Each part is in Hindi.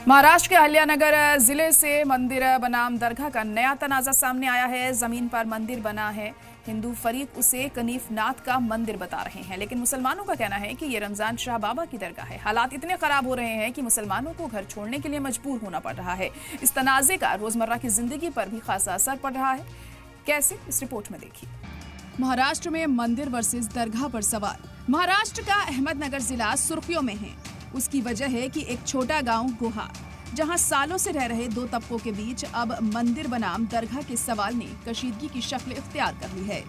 महाराष्ट्र के अहिल्यानगर जिले से मंदिर बनाम दरगाह का नया तनाजा सामने आया है। जमीन पर मंदिर बना है। हिंदू फरीक उसे कनीफनाथ का मंदिर बता रहे हैं, लेकिन मुसलमानों का कहना है कि ये रमजान शाह बाबा की दरगाह है। हालात इतने खराब हो रहे हैं कि मुसलमानों को घर छोड़ने के लिए मजबूर होना पड़ रहा है। इस तनाजे का रोजमर्रा की जिंदगी पर भी खासा असर पड़ रहा है। कैसे, इस रिपोर्ट में देखिए। महाराष्ट्र में मंदिर वर्सेस दरगाह पर सवाल। महाराष्ट्र का अहमदनगर जिला सुर्खियों में है। उसकी वजह है कि एक छोटा गांव गोहा, जहां सालों से रह रहे दो तबकों के बीच अब मंदिर बनाम दरगाह के सवाल ने कशीदगी की शक्ल इख्तियार कर ली है।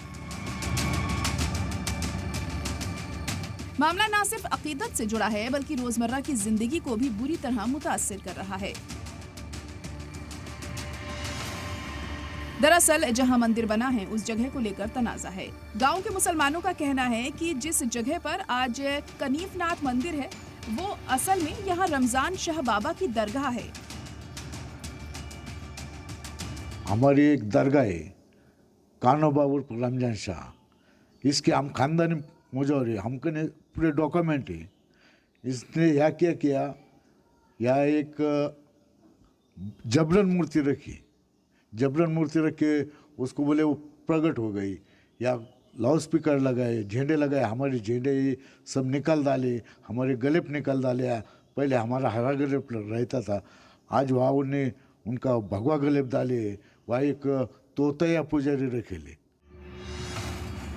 मामला न सिर्फ अकीदत से जुड़ा है, बल्कि रोजमर्रा की जिंदगी को भी बुरी तरह मुतासिर कर रहा है। दरअसल जहां मंदिर बना है, उस जगह को लेकर तनाजा है। गांव के मुसलमानों का कहना है कि जिस जगह पर आज कनीफनाथ मंदिर है, वो असल में यहाँ रमजान शाह बाबा की दरगाह है। हमारी एक दरगाह है, कानोबा उर्फ रमजान शाह। इसके हम खानदानी मुजोर है, हमको पूरे डॉक्यूमेंट है। इसने यहाँ क्या किया, यहाँ एक जबरन मूर्ति रखी। जबरन मूर्ति रख के उसको बोले वो प्रकट हो गई। या लाउड स्पीकर लगाए, झंडे लगाए, हमारे झंडे सब निकाल डाले, हमारे गलेप निकाल डाले। पहले हमारा हरा गलेप रहता था, आज वहाँ उन्हें उनका भगवा गलेप डाले। वहाँ एक तोता या पुजारी रखेले।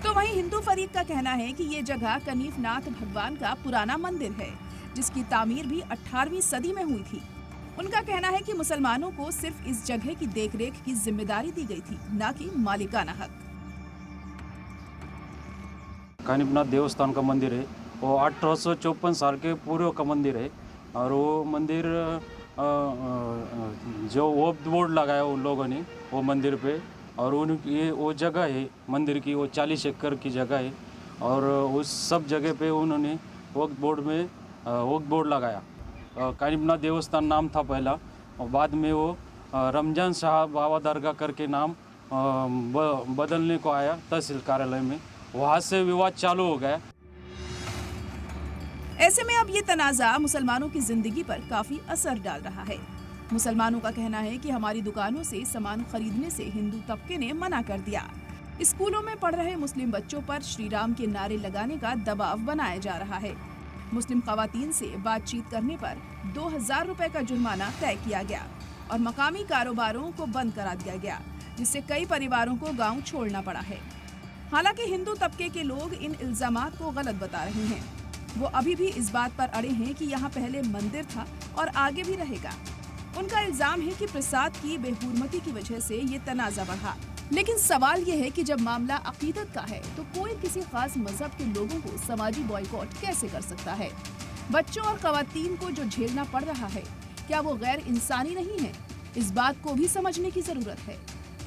तो वहीं हिंदू फरीक का कहना है कि ये जगह कनीफनाथ भगवान का पुराना मंदिर है, जिसकी तामीर भी 18वीं सदी में हुई थी। उनका कहना है कि मुसलमानों को सिर्फ इस जगह की देखरेख की जिम्मेदारी दी गई थी, न कि मालिकाना हक। कानिफनाथ देवस्थान का मंदिर है, वो 1854 साल के पूर्व का मंदिर है। और वो मंदिर जो वक्फ बोर्ड लगाया उन लोगों ने वो मंदिर पे, और उनकी वो जगह है मंदिर की, वो 40 एकड़ की जगह है। और उस सब जगह पे उन्होंने वक्फ बोर्ड लगाया। कानिफनाथ देवस्थान नाम था पहला, और बाद में वो रमजान शाह बाबा दरगाह करके नाम बदलने को आया तहसील कार्यालय में। वहाँ से विवाद चालू हो गया। ऐसे में अब ये तनाजा मुसलमानों की जिंदगी पर काफी असर डाल रहा है। मुसलमानों का कहना है कि हमारी दुकानों से सामान खरीदने से हिंदू तबके ने मना कर दिया। स्कूलों में पढ़ रहे मुस्लिम बच्चों पर श्री राम के नारे लगाने का दबाव बनाया जा रहा है। मुस्लिम खवातीन से बातचीत करने पर 2000 रुपए का जुर्माना तय किया गया और मकामी कारोबारों को बंद करा दिया गया, जिससे कई परिवारों को गांव छोड़ना पड़ा है। हालांकि हिंदू तबके के लोग इन इल्जामात को गलत बता रहे हैं। वो अभी भी इस बात पर अड़े हैं कि यहाँ पहले मंदिर था और आगे भी रहेगा। उनका इल्जाम है कि प्रसाद की बेहुरमती की वजह से ये तनाजा बढ़ा। लेकिन सवाल ये है कि जब मामला अकीदत का है, तो कोई किसी खास मजहब के लोगों को समाजी बॉयकॉट कैसे कर सकता है? बच्चों और खवातीन को जो झेलना पड़ रहा है, क्या वो गैर इंसानी नहीं है? इस बात को भी समझने की जरूरत है।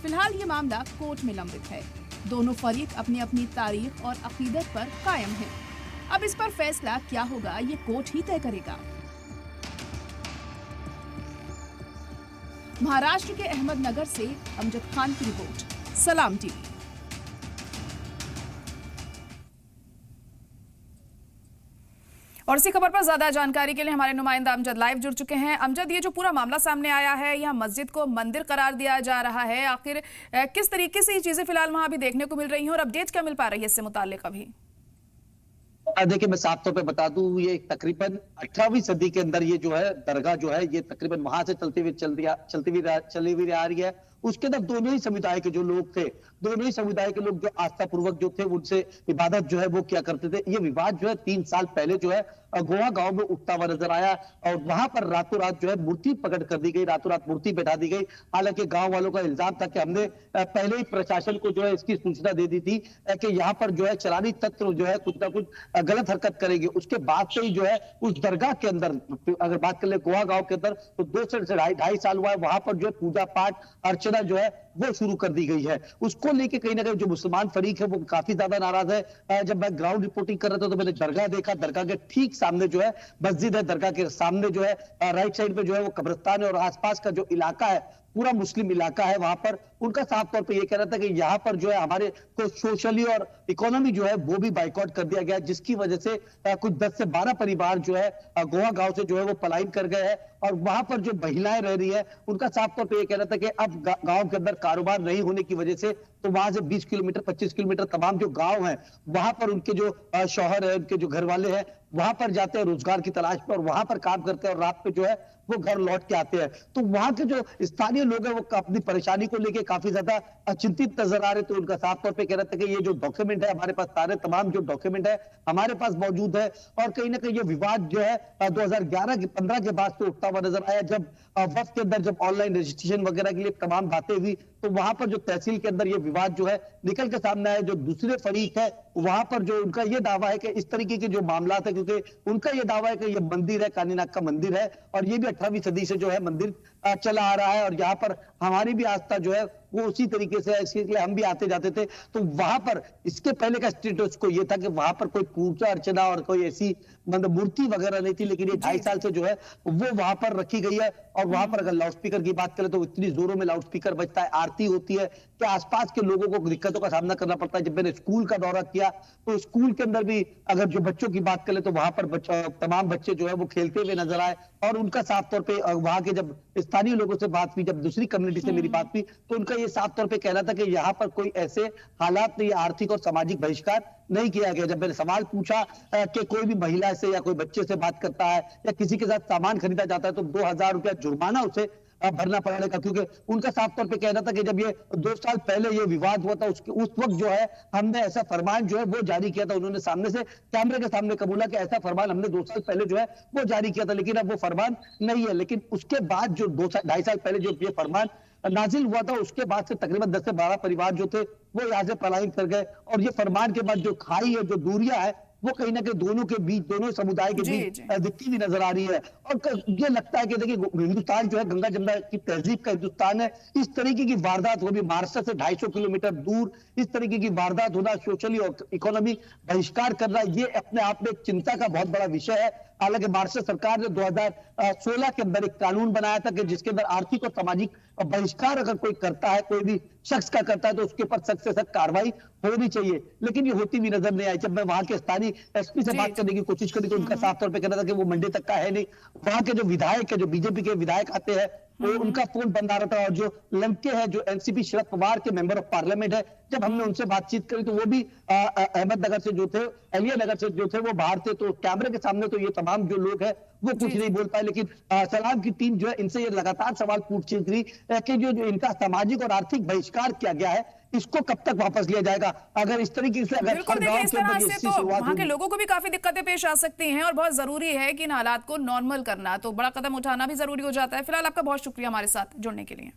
फिलहाल ये मामला कोर्ट में लंबित है। दोनों फरीक अपनी अपनी तारीख और अकीदत पर कायम हैं। अब इस पर फैसला क्या होगा, ये कोर्ट ही तय करेगा। महाराष्ट्र के अहमदनगर से अमजद खान की रिपोर्ट, सलाम टीवी। और इसी खबर पर ज्यादा जानकारी के लिए हमारे नुमाइंदा अमजद लाइव जुड़ चुके हैं। अमजद, ये जो पूरा मामला सामने आया है, यहाँ मस्जिद को मंदिर करार दिया जा रहा है, आखिर किस तरीके से ये चीजें फिलहाल वहां भी देखने को मिल रही हैं और अपडेट क्या मिल पा रही है इससे मुताल्लिक अभी? देखिए, मैं साफ तौर पे बता दूं, ये तकरीबन 18वीं सदी के अंदर ये जो है दरगाह जो है, ये तकरीबन वहां से चली हुई आ रही है। उसके अंदर दोनों ही समुदाय के जो लोग थे, दोनों ही समुदाय के लोग जो आस्था पूर्वक जो थे, उनसे इबादत जो है वो किया करते थे। ये विवाद जो है 3 साल पहले जो है गोवा गांव में उठता हुआ नजर आया और वहां पर रातों रात जो है मूर्ति प्रकट कर दी गई, रातों रात मूर्ति बैठा दी गई। हालांकि गांव वालों का इल्जाम था कि हमने पहले ही प्रशासन को जो है इसकी सूचना दे दी थी कि यहाँ पर जो है चरानी तत्व जो है कुछ ना कुछ गलत हरकत करेंगे। उसके बाद से ही जो है उस दरगाह के अंदर, अगर बात कर ले गोवा गांव के अंदर, तो 2 से 2.5 साल हुआ है, वहां पर जो है पूजा पाठ अर्चना जो है वो शुरू कर दी गई है। उसको लेके कहीं ना कहीं जो मुसलमान फरीक है वो काफी ज्यादा नाराज है। जब मैं ग्राउंड रिपोर्टिंग कर रहा था तो मैंने दरगाह देखा, दरगाह के ठीक सामने जो है मस्जिद है, दरगाह के सामने जो है राइट साइड पे जो है वो कब्रिस्तान है और आसपास का जो इलाका है पूरा मुस्लिम इलाका है वहां पर। उनका साफ तौर पे ये कहना था कि यहाँ पर जो है हमारे को सोशली और इकोनॉमी जो है वो भी बाइकआउट कर दिया गया, जिसकी वजह से कुछ 10 से 12 परिवार जो है गोवा गांव से जो है वो पलायन कर गए हैं। और वहां पर जो महिलाएं रह रही है उनका साफ तौर पे ये कहना था कि अब गांव के अंदर कारोबार नहीं होने की वजह से तो वहां से 20 किलोमीटर 25 किलोमीटर तमाम जो गांव है वहां पर उनके जो शौहर है, उनके जो घर वाले हैं वहां पर जाते हैं रोजगार की तलाश पर, और वहां पर काम करते हैं और रात पे जो है वो घर लौट के आते हैं। तो वहां के जो स्थानीय लोग हैं वो अपनी परेशानी को लेके काफी ज्यादा चिंतित नजर आ रहे। तो उनका साफ तौर पे कह रहा था कि ये जो डॉक्यूमेंट है हमारे पास सारे तमाम जो डॉक्यूमेंट है हमारे पास मौजूद है, और कहीं ना कहीं ये विवाद जो है 2011-15 के बाद से उठता हुआ नजर आया। जब वक्त के अंदर जब ऑनलाइन रजिस्ट्रेशन वगैरह के लिए तमाम बातें हुई तो वहां पर जो तहसील के अंदर ये विवाद जो है निकल के सामने आया। जो दूसरे फरीक है वहां पर जो उनका ये दावा है कि इस तरीके के जो मामला है, क्योंकि उनका ये दावा है कि ये मंदिर है, कानीनाग का मंदिर है, और ये भी 18वीं सदी से जो है मंदिर चला आ रहा है, और यहाँ पर हमारी भी आस्था जो है वो उसी तरीके से है, इसलिए हम भी आते जाते थे। तो वहां पर इसके पहले का स्टेटस को ये था कि वहां पर कोई पूजा अर्चना और कोई ऐसी मतलब मूर्ति वगैरह नहीं थी, लेकिन ये 2.5 साल से जो है वो वहां पर रखी गई है। और वहां पर अगर लाउड स्पीकर की बात करें तो इतनी जोरों में लाउड स्पीकर बजता है, आरती होती है कि आसपास के लोगों को दिक्कतों का सामना करना पड़ता है। जब मैंने स्कूल का दौरा किया तो स्कूल के अंदर भी अगर जो बच्चों की बात करें तो वहां पर तमाम बच्चे जो है वो खेलते हुए नजर आए, और उनका साफ तौर पे वहां के जब स्थानीय लोगों से बात हुई, जब दूसरी कम्युनिटी से मेरी बात हुई, तो उनका ये साफ तौर पे कहना था कि यहाँ पर कोई ऐसे हालात नहीं, आर्थिक और सामाजिक बहिष्कार नहीं किया गया। जब मैंने सवाल पूछा कि कोई भी महिला से या कोई बच्चे से बात करता है या किसी के साथ सामान खरीदा जाता है तो 2000 रुपया जुर्माना उसे भरना पड़ेगा, क्योंकि उनका साफ तौर पे कहना था कि जब ये 2 साल पहले ये विवाद हुआ था उस वक्त जो है हमने ऐसा फरमान जो है वो जारी किया था। उन्होंने सामने से कैमरे के सामने कबूला कि ऐसा फरमान हमने 2 साल पहले जो है वो जारी किया था, लेकिन अब वो फरमान नहीं है। लेकिन उसके बाद जो 2-2.5 साल पहले जो ये फरमान नाजिल हुआ था उसके बाद से तकरीबन 10 से 12 परिवार जो थे वो यहाँ से पलायन कर गए, और ये फरमान के बाद जो खाई है, जो दूरियां है, वो कहीं ना कहीं दोनों के बीच, दोनों समुदाय के बीच दिखती हुई नजर आ रही है। और ये लगता है कि देखिए हिंदुस्तान जो है गंगा जमुना की तहजीब का हिंदुस्तान है, इस तरीके की वारदात, वो भी महाराष्ट्र से 250 किलोमीटर दूर इस तरीके की वारदात होना, सोशली और इकोनॉमी बहिष्कार करना, ये अपने आप में एक चिंता का बहुत बड़ा विषय है। हालांकि महाराष्ट्र सरकार ने 2016 के अंदर एक कानून बनाया था कि जिसके अंदर आर्थिक और सामाजिक बहिष्कार अगर कोई करता है, कोई भी शख्स का करता है, तो उसके ऊपर सख्त से सख्त कार्रवाई होनी चाहिए, लेकिन ये होती भी नजर नहीं आई। जब मैं वहां के स्थानीय एसपी से बात करने की कोशिश करी तो उनका साफ तौर पे कहना था कि वो मंडे तक का है नहीं। वहां के जो विधायक है, जो बीजेपी के विधायक आते हैं, तो उनका फोन बंद आ रहा था, और जो लड़के हैं, जो एनसीपी शरद पवार के मेंबर ऑफ पार्लियामेंट है, जब हमने उनसे बातचीत करी तो वो भी अहमदनगर से जो थे, एलिया नगर से जो थे, वो बाहर थे। तो कैमरे के सामने तो ये तमाम जो लोग हैं वो कुछ नहीं बोल पाए, लेकिन सलाम की टीम जो है इनसे ये लगातार सवाल पूछ रही कि जो इनका सामाजिक और आर्थिक बहिष्कार किया गया है इसको कब तक वापस लिया जाएगा। अगर इस तरीके से अगर बिल्कुल देखिए, इस तरह से तो वहाँ के लोगों को भी काफी दिक्कतें पेश आ सकती हैं, और बहुत जरूरी है कि इन हालात को नॉर्मल करना, तो बड़ा कदम उठाना भी जरूरी हो जाता है। फिलहाल आपका बहुत शुक्रिया हमारे साथ जुड़ने के लिए।